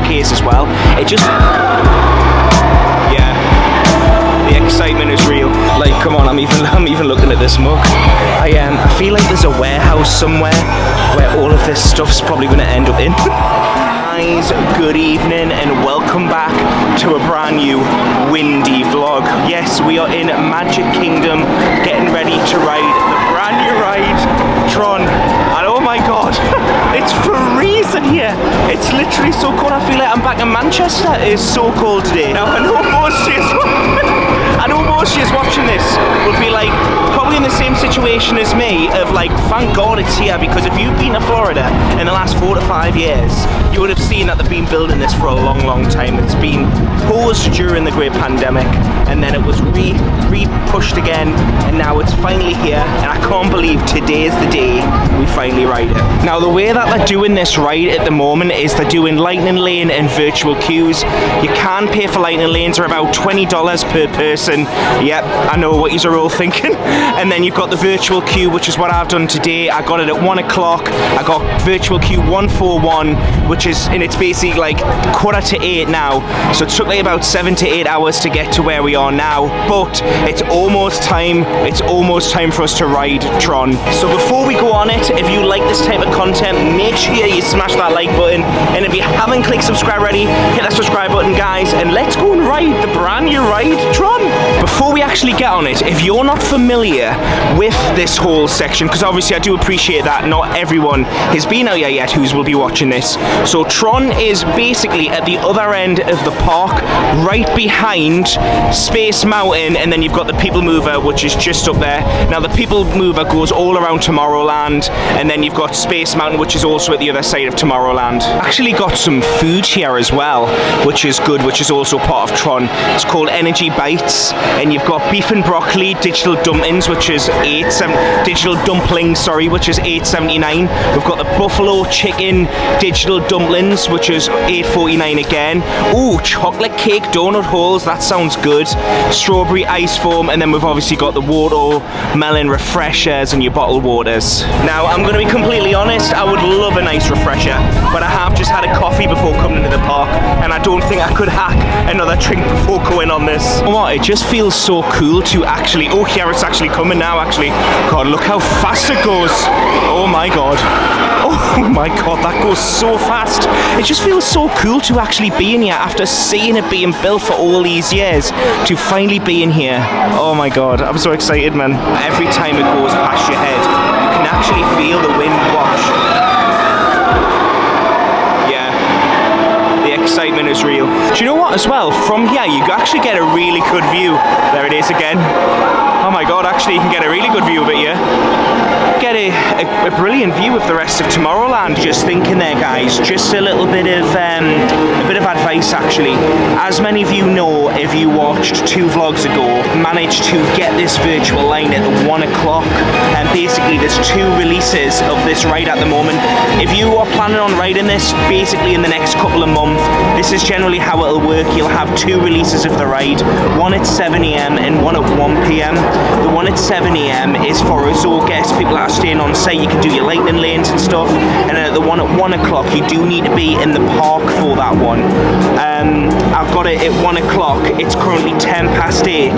case as well. It just, yeah, the excitement is real. Like, come on, I'm even looking at this mug. I feel like there's a warehouse somewhere where all of this stuff's probably going to end up in. Guys, good evening and welcome back to a brand new windy vlog. Yes, we are in Magic Kingdom, getting ready to ride the brand new ride, Tron. And oh my god, it's freezing here. It's literally so cold. I feel like I'm back in Manchester. It is so cold today. Now I know most of you watching this will be like probably in the same situation as me of like, thank god it's here, because if you've been to Florida in the last 4 to 5 years, you would have seen that they've been building this for a long time. It's been paused during the great pandemic and then it was re-pushed again, and now it's finally here, and I can't believe today is the day we finally ride it. Now the way that they're doing this ride at the moment is they're doing Lightning Lane and virtual queues. You can pay for Lightning Lanes, are about $20 per person. Yep, I know what you're all thinking. And then you've got the virtual queue, which is what I've done today. I got it at 1 o'clock. I got virtual queue 141, which is, and it's basically like 7:45 now. So it took me about 7 to 8 hours to get to where we are now. But it's almost time. It's almost time for us to ride Tron. So before we go on it, if you like this type of content, make sure you smash that like button. And if you haven't clicked subscribe already, hit that subscribe button, guys. And let's go and ride the brand new ride, Tron. Before we actually get on it, if you're not familiar with this whole section, because obviously I do appreciate that not everyone has been out here yet who will be watching this. So Tron is basically at the other end of the park, right behind Space Mountain, and then you've got the People Mover, which is just up there. Now the People Mover goes all around Tomorrowland, and then you've got Space Mountain, which is also at the other side of Tomorrowland. Actually got some food here as well, which is good, which is also part of Tron. It's called Energy Bites, and you've got beef and broccoli digital dumplings, which is which is $8.79. We've got the buffalo chicken digital dumplings, which is $8.49 again. Ooh, chocolate cake donut holes, that sounds good. Strawberry ice foam, and then we've obviously got the watermelon refreshers and your bottled waters. Now, I'm going to be completely honest, I would love a nice refresher, but I have just had a coffee before coming into the park, and I don't think I could hack another drink before going on this. You know what, it just feels so cool to actually, oh here it's actually coming now actually. God, look how fast it goes. Oh my god. Oh my god, that goes so fast. It just feels so cool to actually be in here after seeing it being built for all these years, to finally be in here. Oh my god, I'm so excited, man. Every time it goes past your head, you can actually feel the wind wash. Yeah, the excitement is real. Do you know what as well? From here, you actually get a really good view. There it is again. Oh my god, actually you can get a really good view of it here. Get a brilliant view of the rest of Tomorrowland. Just thinking there, guys, just a little bit of advice actually. As many of you know, if you watched 2 vlogs ago, managed to get this virtual line at 1 o'clock, and basically there's 2 releases of this ride at the moment. If you are planning on riding this basically in the next couple of months, this is generally how it'll work. You'll have 2 releases of the ride, one at 7 AM and one at 1 PM. The one at 7 AM is for resort guests, people that are staying on site. You can do your lightning lanes and stuff, and then at the one at 1 o'clock you do need to be in the park for that one. I've got it at 1 o'clock. It's currently 8:10,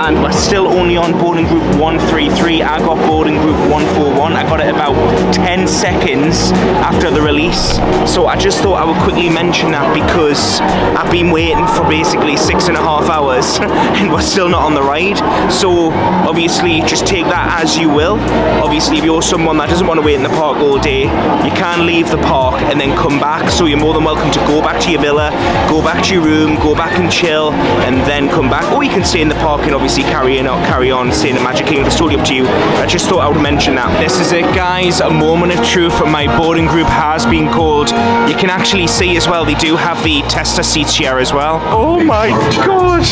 and we're still only on boarding group 133. I got boarding group 141. I got it about 10 seconds after the release, so I just thought I would quickly mention that because I've been waiting for basically 6.5 hours and we're still not on the ride. So obviously just take that as you will. Obviously if you're someone that doesn't want to wait in the park all day, you can leave the park and then come back, so you're more than welcome to go back to your villa, go back to your room, go back and chill, and then come back, or you can stay in the park and obviously carry on staying in Magic Kingdom. It's totally up to you. I just thought I would mention that. This is it, guys, a moment of truth. My boarding group has been called. You can actually see as well, they do have the tester seats here as well. Oh my god,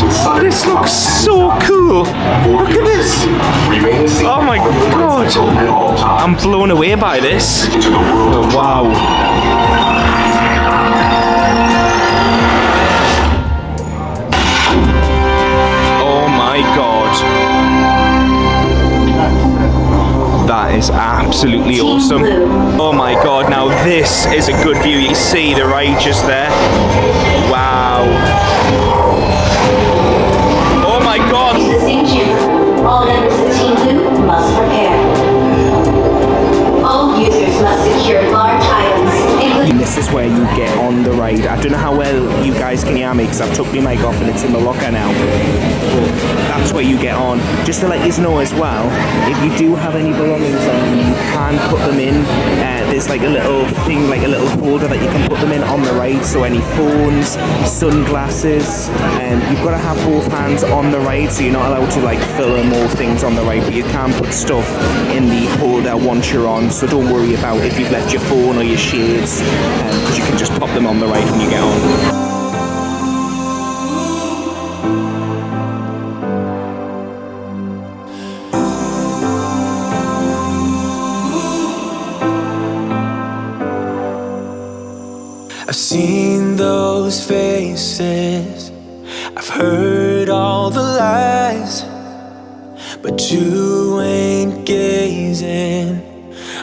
this looks so cool. Look at this. Oh my god, I'm blown away by this. Oh, wow. That is absolutely awesome. Oh my god, now Now this is a good view. You can see the ride just there. Wow. Oh my God. All members of Team Blue must prepare. All users must secure large items, including... This is where you get on the ride. I don't know how well you guys can hear me because I've took my mic off and it's in the locker now. But that's where you get on. Just to let you know as well, if you do have any belongings on, you can put them in. There's like a little thing, like a little holder that you can put them in on the ride. So any phones, sunglasses, you've got to have both hands on the ride, so you're not allowed to like film more things on the ride, but you can put stuff in the holder once you're on. So don't worry about if you've left your phone or your shades, because you can just pop them on the ride when you get on. I've seen those faces, I've heard all the lies, but you ain't gazing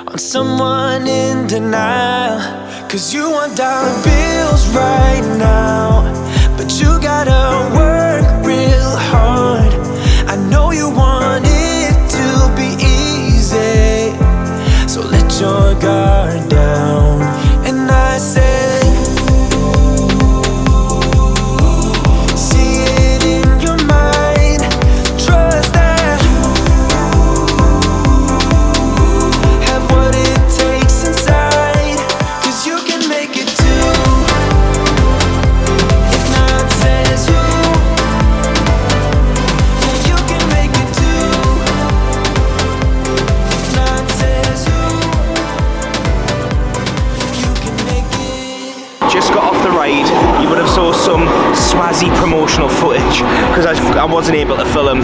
on someone in denial. 'Cause you want dollar bills right now, but you gotta work real hard. I know you want it to be easy, so let your guard down. And I say, you would have saw some Swazzy promotional footage because I wasn't able to film.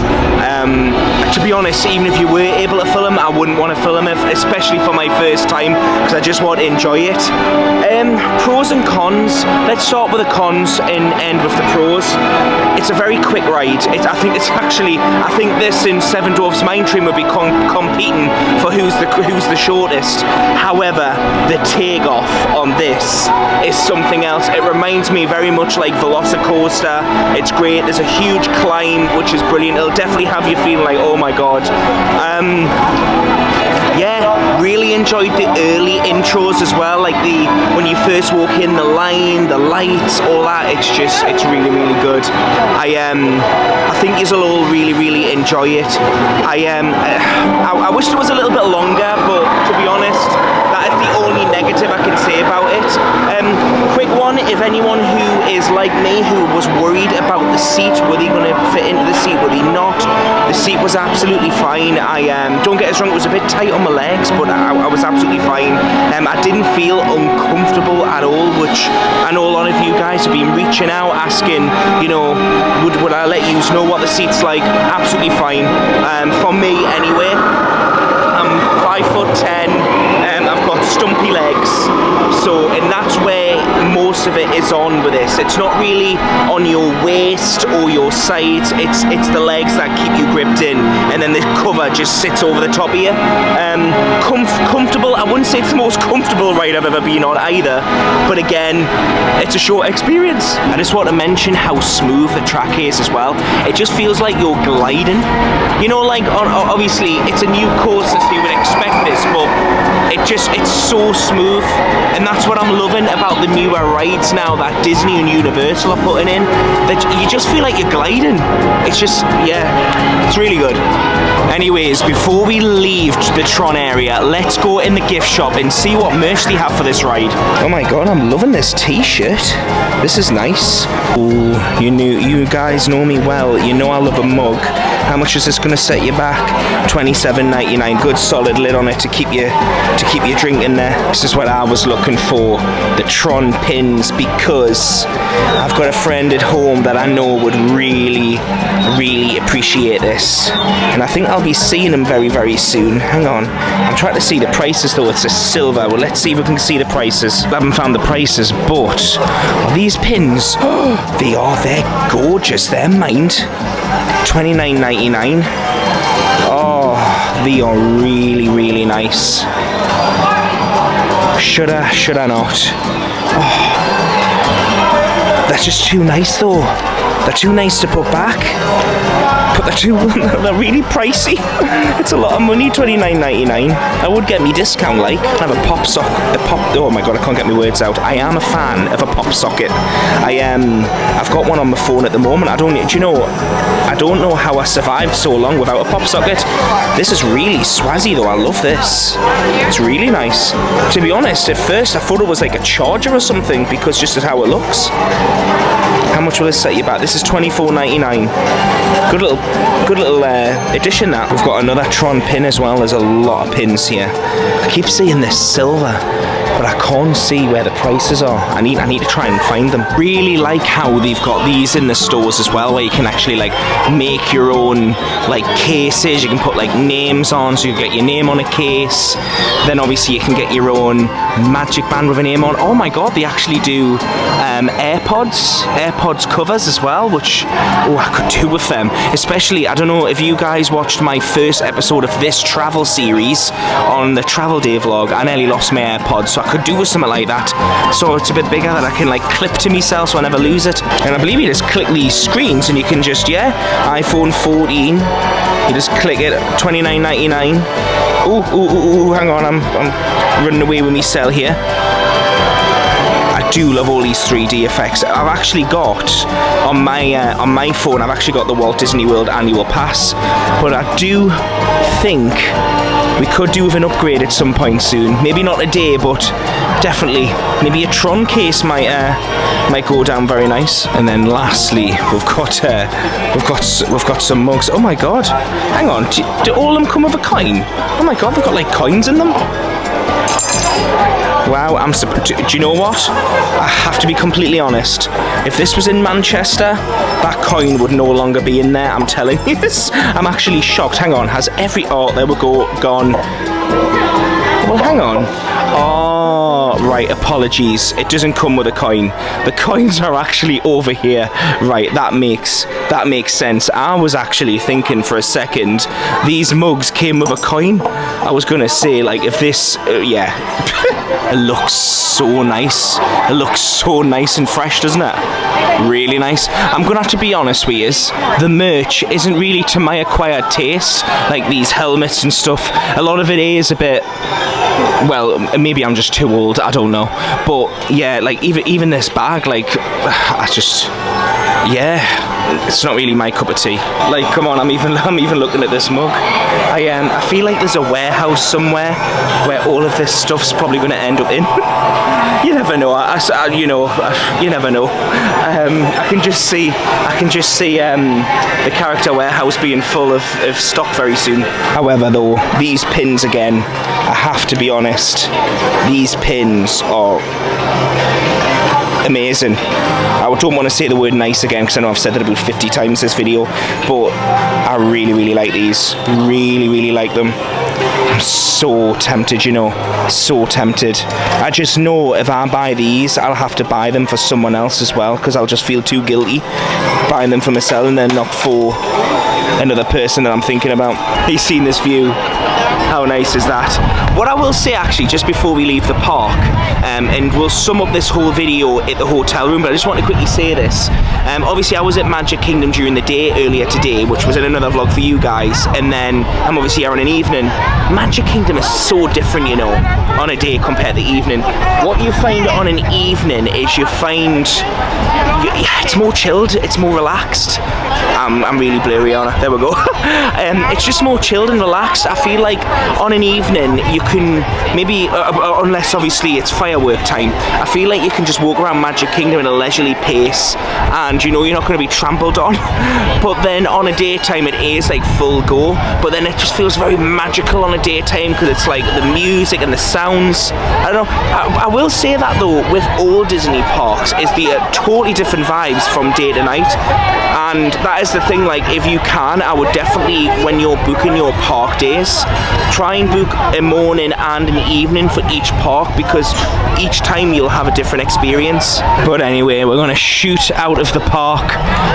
To be honest, even if you were able to film, I wouldn't want to film it, especially for my first time, because I just want to enjoy it. Pros and cons. Let's start with the cons and end with the pros. It's a very quick ride. I think this in Seven Dwarfs Mine Train would be competing for who's the shortest. However, the takeoff on this is something else. It reminds me very much like Velocicoaster. It's great. There's a huge climb, which is brilliant. It'll definitely have you feeling like, oh my god. Yeah, really enjoyed the early intros as well, like when you first walk in, the line, the lights, all that. It's really, really good. I think you'll all really, really enjoy it. I wish it was a little bit longer, but to be honest, that is the only negative I can say about it. Quick one, if anyone who is like me, who was worried about the seat, were they going to fit into the seat, were they not? The seat was absolutely fine. Don't get us wrong, it was a bit tight on my legs, but I was absolutely fine. I didn't feel uncomfortable at all, which I know a lot of you guys have been reaching out, asking, you know, would I let you know what the seat's like? Absolutely fine. For me, anyway. I'm 5'10". I've got stumpy legs, and that's where most of it is on with this. It's not really on your waist or your sides. It's the legs that keep you gripped in, and then the cover just sits over the top of you. Comfortable. I wouldn't say it's the most comfortable ride I've ever been on either, but again, it's a short experience. I just want to mention how smooth the track is as well. It just feels like you're gliding. You know, like obviously it's a new course, so you would expect this, but it's so smooth, and that's what I'm loving about the newer rides now that Disney and Universal are putting in, that you just feel like you're gliding. It's just, yeah, it's really good. Anyways, before we leave the Tron area, let's go in the gift shop and see what merch they have for this ride. Oh my god, I'm loving this t-shirt. This is nice. Ooh, you guys know me well. You know I love a mug. How much is this going to set you back? $27.99. Good solid lid on it to keep your drink in there. This is what I was looking for, the Tron pins, because I've got a friend at home that I know would really, really appreciate this, and I think I'll be seeing him very, very soon. Hang on, I'm trying to see the prices though. It's a silver. Well, let's see if we can see the prices. I haven't found the prices, but these pins, they're gorgeous. They're mined. $29.99. Oh, they are really, really nice. should I not? Oh, that's just too nice though. They're too nice to put back. But they're really pricey. It's a lot of money, $29.99. I would get me discount like. I have a pop socket. Oh my god, I can't get my words out. I am a fan of a pop socket. I've got one on my phone at the moment. I don't know how I survived so long without a pop socket. This is really swazzy though. I love this. It's really nice. To be honest, at first I thought it was like a charger or something because just at how it looks. How much will this set you back? This is $24.99. Good little addition that. We've got another Tron pin as well. There's a lot of pins here. I keep seeing this silver, but I can't see where the prices are. I need to try and find them. Really like how they've got these in the stores as well, where you can actually like make your own like cases. You can put like names on, so you get your name on a case. Then obviously you can get your own magic band with a name on. Oh my god, they actually do AirPods covers as well, which I could do with them. Especially, I don't know if you guys watched my first episode of this travel series on the travel day vlog. I nearly lost my AirPods, so I could do with something like that. So it's a bit bigger that I can like clip to myself so I never lose it. And I believe you just click these screens and you can just, iPhone 14. You just click it, $29.99. Ooh, hang on, I'm running away with me cell here. I do love all these 3D effects. I've actually got on my phone, I've actually got the Walt Disney World annual pass, but I do think we could do with an upgrade at some point soon. Maybe not today, but definitely maybe a Tron case might go down very nice. And then lastly, we've got some mugs. Oh my god! Hang on, do all of them come with a coin? Oh my god, they've got like coins in them. Wow, I'm surprised. Do you know what? I have to be completely honest. If this was in Manchester, that coin would no longer be in there. I'm telling you this. I'm actually shocked. Hang on, has every... Oh, there we go. Gone. Well, hang on. Oh, right, apologies. It doesn't come with a coin. The coins are actually over here. Right, that makes sense. I was actually thinking for a second these mugs came with a coin. I was gonna say, like, if this... It looks so nice. It looks so nice and fresh, doesn't it? Really nice. I'm gonna have to be honest with you. The merch isn't really to my acquired taste. Like these helmets and stuff. A lot of it is a bit... Well, maybe I'm just too old. I don't know. But yeah, like even this bag, like it's not really my cup of tea. Like, come on, I'm even looking at this mug. I feel like there's a warehouse somewhere where all of this stuff's probably going to end up in. You never know. You never know. I can just see the character warehouse being full of stock very soon. However, though, these pins again, I have to be honest, these pins are amazing. I don't want to say the word nice again because I know I've said that about 50 times this video, but I really like these. Really like them. I'm so tempted, so tempted. I just know if I buy these, I'll have to buy them for someone else as well, because I'll just feel too guilty buying them for myself and then not for another person that I'm thinking about. He's seen this view. How nice is that? What I will say actually, just before we leave the park, and we'll sum up this whole video at the hotel room, but I just want to quickly say this. Obviously I was at Magic Kingdom during the day earlier today, which was in another vlog for you guys, and then I'm obviously here on an evening. Magic Kingdom is so different, on a day compared to the evening. What you find on an evening is you find it's more chilled, it's more relaxed. I'm really blurry on it. There we go. It's just more chilled and relaxed. I feel like on an evening you can maybe, unless obviously it's firework time, I feel like you can just walk around Magic Kingdom at a leisurely pace, and you're not going to be trampled on. But then on a daytime it is like full go. But then it just feels very magical on a daytime because it's like the music and the sounds. I don't know. I will say that though, with all Disney parks, is the totally different vibes from day to night, and that is is the thing, like, if you can, I would definitely, when you're booking your park days, try and book a morning and an evening for each park, because each time you'll have a different experience. But anyway, we're gonna shoot out of the park.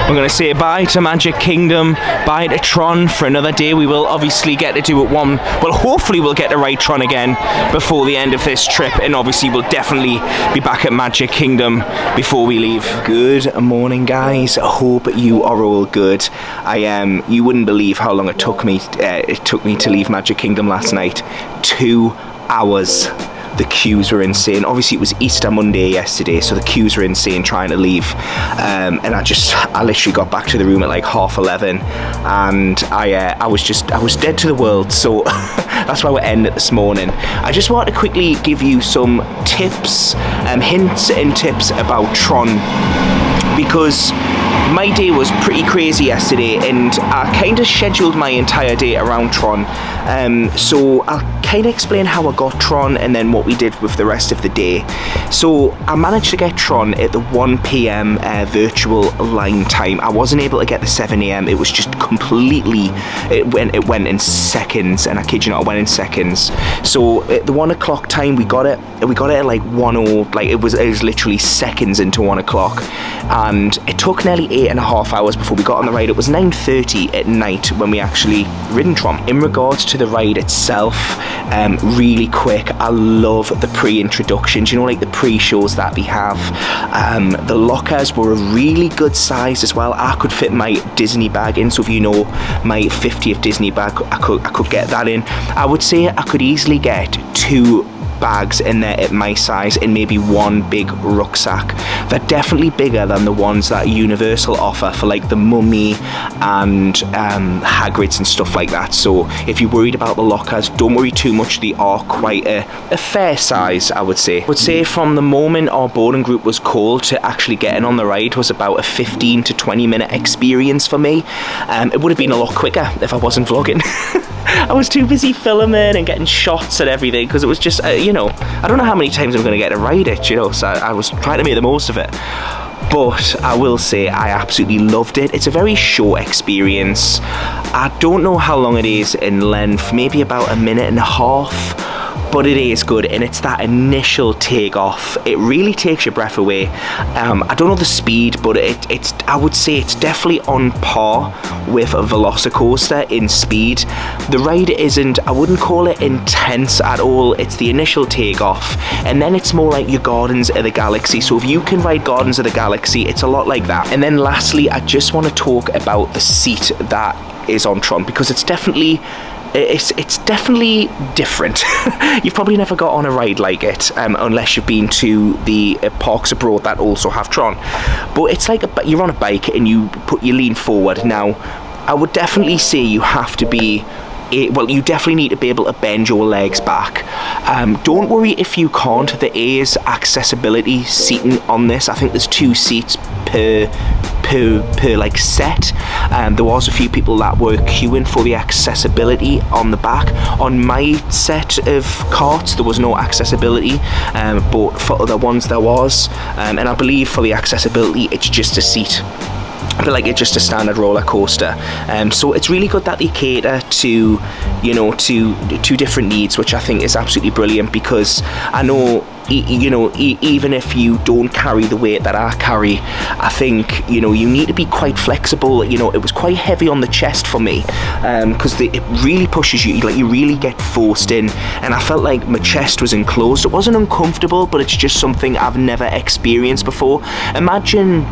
We're gonna say bye to Magic Kingdom, bye to Tron for another day. We will obviously get to do it one, well, hopefully we'll get to ride Tron again before the end of this trip, and obviously we'll definitely be back at Magic Kingdom before we leave. Good morning, guys. I hope you are all good. You wouldn't believe how long it took me to leave Magic Kingdom last night. 2 hours. The queues were insane. Obviously it was Easter Monday yesterday, so the queues were insane trying to leave. And I literally got back to the room at like 11:30, and I was dead to the world. So that's why we're ending it this morning. I just want to quickly give you some tips, hints and tips about Tron, because my day was pretty crazy yesterday, and I kind of scheduled my entire day around Tron. So I'll kind of explain how I got Tron and then what we did with the rest of the day. So I managed to get Tron at the 1 p.m. Virtual line time. I wasn't able to get the 7 a.m. It was just completely, it went in seconds, and I kid you not, it went in seconds. So at the 1 o'clock time we got it at like 1:00, like it was literally seconds into 1 o'clock, and it took nearly 8.5 hours before we got on the ride. It was 9:30 at night when we actually ridden Tron. In regards to the ride itself, really quick, I love the pre-introductions, you know, like the pre-shows that they have. The lockers were a really good size as well. I could fit my Disney bag in, so if you know my 50th Disney bag, I could get that in. I would say I could easily get 2 bags in there at my size, and maybe 1 big rucksack. They're definitely bigger than the ones that Universal offer for like the Mummy and Hagrid's and stuff like that. So if you're worried about the lockers, don't worry too much. They are quite a fair size, I would say. From the moment our boarding group was called to actually getting on the ride was about a 15 to 20 minute experience for me. It would have been a lot quicker if I wasn't vlogging. I was too busy filming and getting shots and everything, because it was just, you know, I don't know how many times I'm going to get to ride it, you know, so I was trying to make the most of it. But I will say I absolutely loved it. It's a very short experience. I don't know how long it is in length, maybe about 1.5 minutes. But it is good, and it's that initial takeoff. It really takes your breath away. I don't know the speed, but I would say it's definitely on par with a Velocicoaster in speed. The ride isn't, I wouldn't call it intense at all. It's the initial takeoff, and then it's more like your Guardians of the Galaxy. So if you can ride Guardians of the Galaxy, it's a lot like that. And then lastly, I just want to talk about the seat that is on Tron, because it's definitely different. You've probably never got on a ride like it, unless you've been to the parks abroad that also have Tron. But it's like you're on a bike and you lean forward. Now, I would definitely say you have to be, well, you definitely need to be able to bend your legs back. Don't worry if you can't. There is accessibility seating on this. I think there's 2 seats per like set. There was a few people that were queuing for the accessibility on the back. On my set of carts there was no accessibility, but for other ones there was, and I believe for the accessibility it's just a seat. But like it's just a standard roller coaster. So it's really good that they cater to, you know, to different needs, which I think is absolutely brilliant, because I know, you know, even if you don't carry the weight that I carry, I think, you know, you need to be quite flexible. You know, it was quite heavy on the chest for me, because it really pushes you, like you really get forced in, and I felt like my chest was enclosed. It wasn't uncomfortable, but it's just something I've never experienced before. Imagine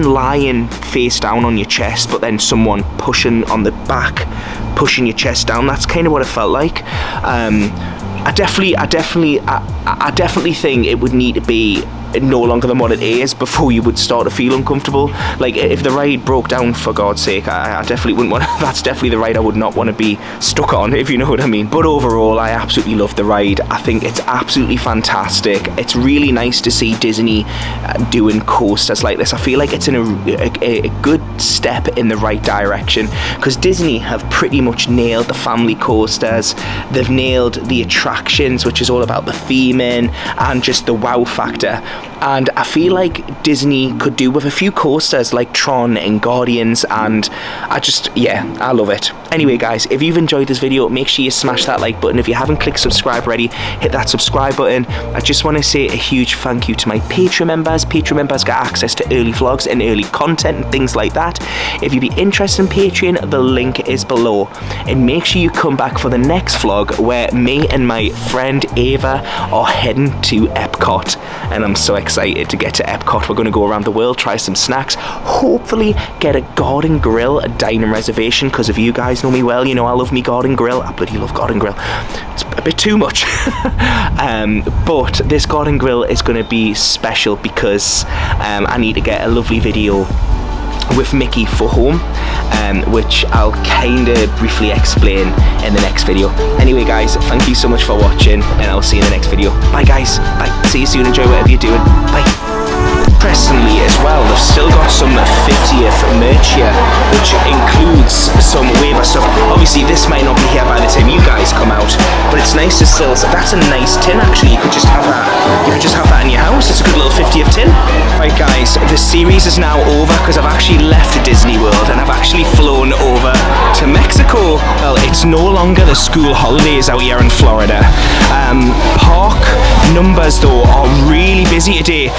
lying face down on your chest, but then someone pushing on the back, pushing your chest down. That's kind of what it felt like. I definitely think it would need to be no longer than what it is before you would start to feel uncomfortable. Like if the ride broke down, for God's sake, I definitely wouldn't want to, that's definitely the ride I would not want to be stuck on, if you know what I mean. But overall, I absolutely love the ride. I think it's absolutely fantastic. It's really nice to see Disney doing coasters like this. I feel like it's in a good step in the right direction, because Disney have pretty much nailed the family coasters. They've nailed the attractions, which is all about the theming and just the wow factor. and I feel like Disney could do with a few coasters like Tron and Guardians, and I love it. Anyway guys, if you've enjoyed this video, make sure you smash that like button. If you haven't clicked subscribe already, hit that subscribe button. I just want to say a huge thank you to my Patreon members. Patreon members get access to early vlogs and early content and things like that. If you'd be interested in Patreon, the link is below. And make sure you come back for the next vlog where me and my friend Ava are heading to Epcot. And I'm so excited to get to Epcot. We're going to go around the world, try some snacks, hopefully get a Garden Grill, a dining reservation, because if you guys know me well, you know I love me Garden Grill. I bloody love Garden Grill. It's a bit too much. But this Garden Grill is going to be special because I need to get a lovely video with Mickey for home, which I'll kind of briefly explain in the next video. Anyway guys, thank you so much for watching, and I'll see you in the next video. Bye guys, bye, see you soon, enjoy whatever you're doing, bye. Interestingly as well, they've still got some 50th merch here, which includes some waiver stuff. Obviously this might not be here by the time you guys come out, but it's nice to still, that's a nice tin actually. You could just have that, in your house. It's a good little 50th tin. Right guys, the series is now over because I've actually left Disney World and I've actually flown over to Mexico. Well, it's no longer the school holidays out here in Florida. Park numbers though are really busy today.